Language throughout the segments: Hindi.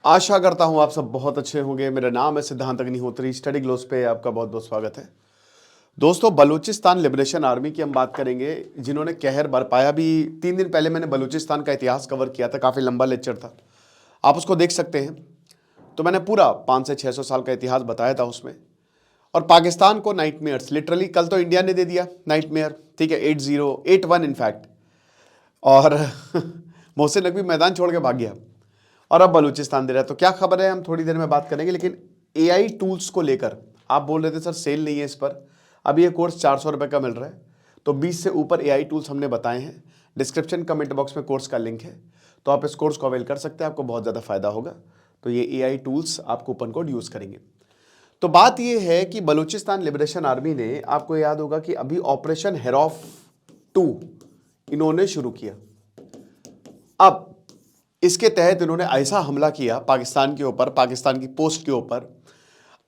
आशा करता हूँ आप सब बहुत अच्छे होंगे। मेरा नाम है सिद्धांत अग्निहोत्री। स्टडी ग्लोस पे आपका बहुत बहुत स्वागत है। दोस्तों, बलूचिस्तान लिबरेशन आर्मी की हम बात करेंगे, जिन्होंने कहर बरपाया भी। 3 दिन पहले मैंने बलूचिस्तान का इतिहास कवर किया था, काफ़ी लंबा लेक्चर था, आप उसको देख सकते हैं। तो मैंने पूरा 500 से 600 साल का इतिहास बताया था उसमें। और पाकिस्तान को नाइटमेयर्स, लिटरली कल तो इंडिया ने दे दिया नाइटमेयर, ठीक है, 8081 इनफैक्ट। और मोहसिन नकवी मैदान छोड़ के भाग गया और अब बलूचिस्तान दे रहा है। तो क्या खबर है, हम थोड़ी देर में बात करेंगे। लेकिन एआई टूल्स को लेकर आप बोल रहे थे सर सेल नहीं है इस पर। अभी ये कोर्स 400 रुपये का मिल रहा है, तो 20 से ऊपर एआई टूल्स हमने बताए हैं। डिस्क्रिप्शन कमेंट बॉक्स में कोर्स का लिंक है, तो आप इस कोर्स को अवेल कर सकते हैं, आपको बहुत ज़्यादा फायदा होगा। तो ये एआई टूल्स आप कूपन कोड यूज़ करेंगे। तो बात ये है कि बलूचिस्तान लिबरेशन आर्मी ने, आपको याद होगा कि अभी ऑपरेशन हेरॉफ 2 इन्होंने शुरू किया। अब इसके तहत इन्होंने ऐसा हमला किया पाकिस्तान के ऊपर, पाकिस्तान की पोस्ट के ऊपर,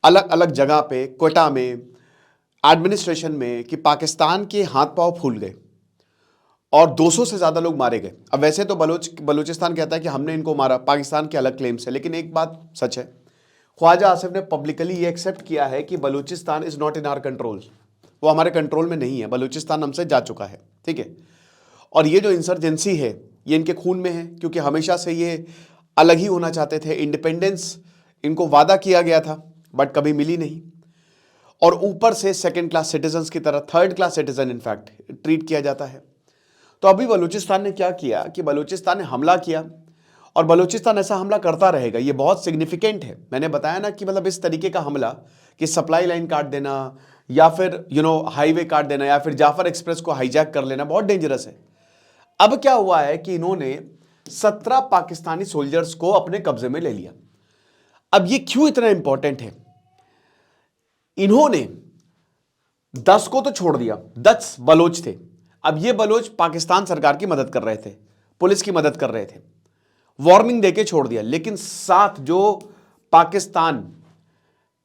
अलग अलग जगह पे, क्वेटा में, एडमिनिस्ट्रेशन में, कि पाकिस्तान के हाथ पांव फूल गए और 200 से ज़्यादा लोग मारे गए। अब वैसे तो बलूचिस्तान कहता है कि हमने इनको मारा, पाकिस्तान के अलग क्लेम्स है, लेकिन एक बात सच है, ख्वाजा आसिफ ने पब्लिकली ये एक्सेप्ट किया है कि Balochistan is not in our control. वो हमारे कंट्रोल में नहीं है, बलूचिस्तान हमसे जा चुका है, ठीक है। और ये जो इंसर्जेंसी है ये इनके खून में है, क्योंकि हमेशा से ये अलग ही होना चाहते थे। इंडिपेंडेंस इनको वादा किया गया था बट कभी मिली नहीं, और ऊपर से सेकंड क्लास सिटीजन्स की तरह, third class citizen in fact treat किया जाता है। तो अभी बलूचिस्तान ने क्या किया कि बलूचिस्तान ने हमला किया, और बलूचिस्तान ऐसा हमला करता रहेगा। ये बहुत सिग्निफिकेंट है। मैंने बताया ना कि मतलब इस तरीके का हमला कि सप्लाई लाइन काट देना, या फिर हाईवे काट देना, या फिर जाफर एक्सप्रेस को हाईजैक कर लेना, बहुत डेंजरस है। अब क्या हुआ है कि इन्होंने 17 पाकिस्तानी सोल्जर्स को अपने कब्जे में ले लिया। अब ये क्यों इतना इंपॉर्टेंट है? इन्होंने 10 को तो छोड़ दिया, 10 बलोच थे। अब ये बलोच पाकिस्तान सरकार की मदद कर रहे थे, पुलिस की मदद कर रहे थे, वार्निंग देके छोड़ दिया। लेकिन 7 जो पाकिस्तान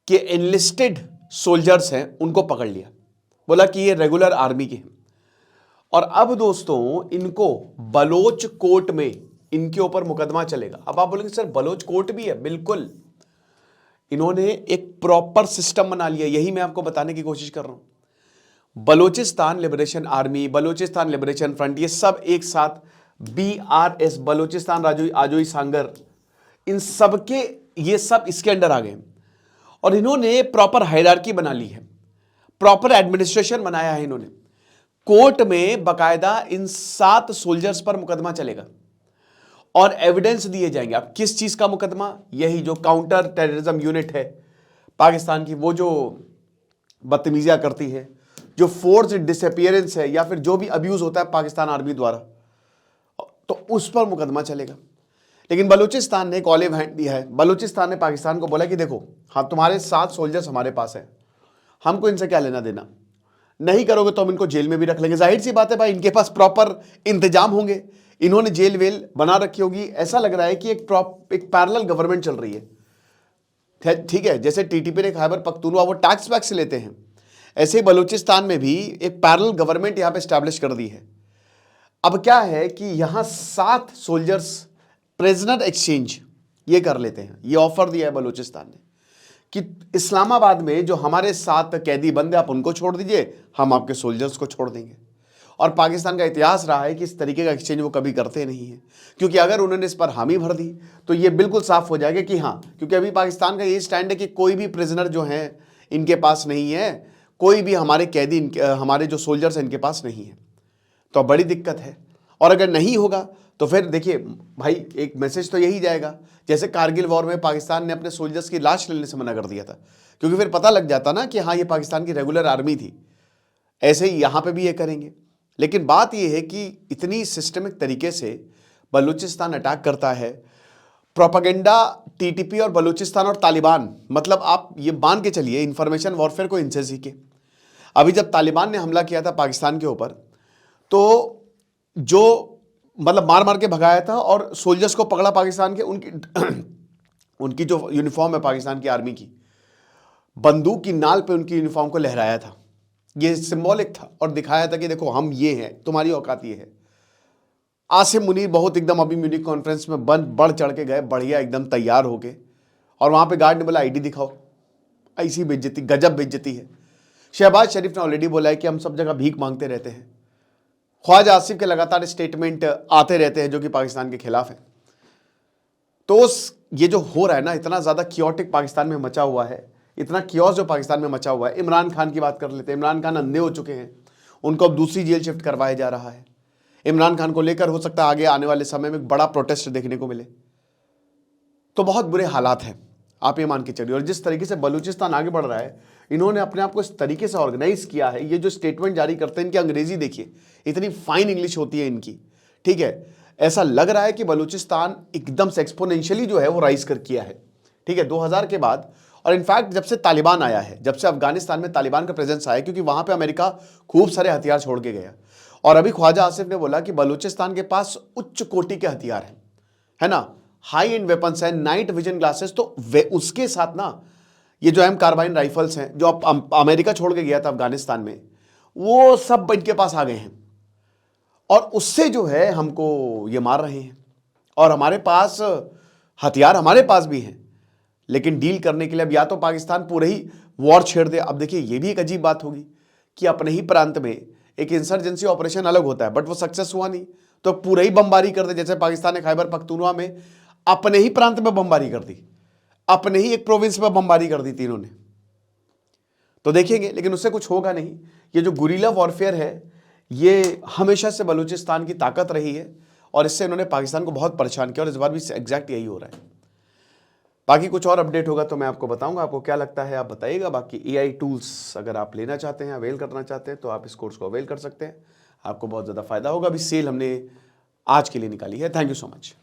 के एनलिस्टेड सोल्जर्स हैं उनको पकड़ लिया, बोला कि ये रेगुलर आर्मी के हैं। और अब दोस्तों इनको बलोच कोर्ट में इनके ऊपर मुकदमा चलेगा। अब आप बोलेंगे सर बलोच कोर्ट भी है, बिल्कुल। इन्होंने एक प्रॉपर सिस्टम बना लिया, यही मैं आपको बताने की कोशिश कर रहा हूं। Balochistan liberation army, Balochistan liberation front, ये सब एक साथ, BRS, बलोचिस्तान आजोई सांगर, इन सबके, ये सब इसके अंडर आ गए। और इन्होंने प्रॉपर हायरार्की बना ली है, प्रॉपर एडमिनिस्ट्रेशन बनाया है इन्होंने। कोर्ट में बकायदा इन 7 सोल्जर्स पर मुकदमा चलेगा और एविडेंस दिए जाएंगे। अब किस चीज का मुकदमा? यही जो काउंटर टेररिज्म यूनिट है पाकिस्तान की, वो जो बदतमीजियां करती है, जो फोर्स डिसअपियरेंस है, या फिर जो भी अब्यूज होता है पाकिस्तान आर्मी द्वारा, तो उस पर मुकदमा चलेगा। लेकिन बलूचिस्तान ने एक ऑलिव हैंड दिया है। बलूचिस्तान ने पाकिस्तान को बोला कि देखो, हाँ तुम्हारे 7 सोल्जर्स हमारे पास है, हमको इनसे क्या लेना देना, नहीं करोगे तो हम इनको जेल में भी रख लेंगे। जाहिर सी बात है भाई, इनके पास प्रॉपर इंतजाम होंगे, इन्होंने जेल वेल बना रखी होगी। ऐसा लग रहा है कि एक पैरेलल गवर्नमेंट चल रही है, ठीक है। जैसे टीटीपी ने खैबर पख्तूनख्वा वो टैक्स वैक्स लेते हैं, ऐसे ही बलूचिस्तान में भी एक पैरेलल गवर्नमेंट यहां पे स्टैब्लिश कर दी है। अब क्या है कि यहां 7 सोल्जर्स प्रिजनर एक्सचेंज ये कर लेते हैं। ये ऑफर दिया है बलूचिस्तान ने कि इस्लामाबाद में जो हमारे 7 कैदी बंदे, आप उनको छोड़ दीजिए, हम आपके सोल्जर्स को छोड़ देंगे। और पाकिस्तान का इतिहास रहा है कि इस तरीके का एक्सचेंज वो कभी करते नहीं हैं, क्योंकि अगर उन्होंने इस पर हामी भर दी तो ये बिल्कुल साफ हो जाएगा कि हाँ, क्योंकि अभी पाकिस्तान का ये स्टैंड है कि कोई भी प्रिजनर जो है इनके पास नहीं है, कोई भी हमारे कैदी, हमारे जो सोल्जर्स हैं इनके पास नहीं है। तो बड़ी दिक्कत है। और अगर नहीं होगा तो फिर देखिए भाई, एक मैसेज तो यही जाएगा, जैसे कारगिल वॉर में पाकिस्तान ने अपने सोल्जर्स की लाश लेने से मना कर दिया था, क्योंकि फिर पता लग जाता ना कि हाँ ये पाकिस्तान की रेगुलर आर्मी थी। ऐसे ही यहां पे भी ये करेंगे। लेकिन बात यह है कि इतनी सिस्टमिक तरीके से बलूचिस्तान अटैक करता है। प्रोपागेंडा टीटीपी और बलूचिस्तान और तालिबान, मतलब आप ये मान के चलिए इंफॉर्मेशन वॉरफेयर को इनसे सीखे। अभी जब तालिबान ने हमला किया था पाकिस्तान के ऊपर, तो जो मतलब मार मार के भगाया था और सोल्जर्स को पकड़ा पाकिस्तान के, उनकी जो यूनिफॉर्म है पाकिस्तान की आर्मी की, बंदूक की नाल पे उनकी यूनिफॉर्म को लहराया था। ये सिंबॉलिक था और दिखाया था कि देखो हम ये हैं, तुम्हारी औकात ये है। आसिम मुनीर बहुत एकदम अभी म्यूनिक कॉन्फ्रेंस में बढ़ चढ़ के गए, बढ़िया एकदम तैयार हो गए, और वहां पे गार्ड ने बोला आईडी दिखाओ। ऐसी बेइज्जती, गजब बेइज्जती है। शहबाज शरीफ ने ऑलरेडी बोला है कि हम सब जगह भीख मांगते रहते हैं। ख्वाजा आसिफ के लगातार स्टेटमेंट आते रहते हैं जो कि पाकिस्तान के खिलाफ है। तो ये जो हो रहा है ना, इतना ज्यादा क्योटिक पाकिस्तान में मचा हुआ है, इतना क्योस जो पाकिस्तान में मचा हुआ है। इमरान खान की बात कर लेते हैं। इमरान खान अंधे हो चुके हैं, उनको अब दूसरी जेल शिफ्ट करवाया जा रहा है। इमरान खान को लेकर हो सकता है आगे आने वाले समय में बड़ा प्रोटेस्ट देखने को मिले। तो बहुत बुरे हालात हैं, आप ये मान के चलिए। और जिस तरीके से बलूचिस्तान आगे बढ़ रहा है, इन्होंने अपने आप को इस तरीके से ऑर्गेनाइज किया है। ये जो स्टेटमेंट जारी करते हैं, इनकी अंग्रेजी देखिए, इतनी फाइन इंग्लिश होती है इनकी, ठीक है। ऐसा लग रहा है कि बलूचिस्तान एकदम से एक्सपोनेंशियली जो है वो राइज कर किया है, ठीक है, 2000 के बाद। और इनफैक्ट जब से तालिबान आया है, जब से अफगानिस्तान में तालिबान का प्रेजेंस आया, क्योंकि वहां पे अमेरिका खूब सारे हथियार छोड़ के गया। और अभी ख्वाजा आसिफ ने बोला कि बलूचिस्तान के पास उच्च कोटि के हथियार हैं, है ना, हाई एंड वेपन्स हैं, नाइट विजन ग्लासेस। तो उसके साथ ना ये जो एम कार्बाइन राइफल्स हैं जो अमेरिका छोड़ के गया था अफगानिस्तान में, वो सब इनके पास आ गए हैं। और उससे जो है हमको ये मार रहे हैं। और हमारे पास हथियार हमारे पास भी हैं, लेकिन डील करने के लिए अब या तो पाकिस्तान पूरे ही वॉर छेड़ दे। अब देखिए ये भी एक अजीब बात होगी कि अपने ही प्रांत में एक इंसर्जेंसी ऑपरेशन अलग होता है, बट वो सक्सेस हुआ नहीं, तो पूरे ही बमबारी कर दे। जैसे पाकिस्तान ने खैबर पख्तूनख्वा में अपने ही प्रांत में बमबारी कर दी, अपने ही एक प्रोविंस में बमबारी कर दी तीनों ने। तो देखेंगे, लेकिन उससे कुछ होगा नहीं। ये जो गुरिल्ला वॉरफेयर है, ये हमेशा से बलूचिस्तान की ताकत रही है, और इससे इन्होंने पाकिस्तान को बहुत परेशान किया, और इस बार भी एग्जैक्ट यही हो रहा है। बाकी कुछ और अपडेट होगा तो मैं आपको बताऊंगा। आपको क्या लगता है आप बताइएगा। बाकी एआई टूल्स अगर आप लेना चाहते हैं, अवेल करना चाहते हैं, तो आप इस कोर्स को अवेल कर सकते हैं, आपको बहुत ज़्यादा फायदा होगा। अभी सेल हमने आज के लिए निकाली है। Thank you so much.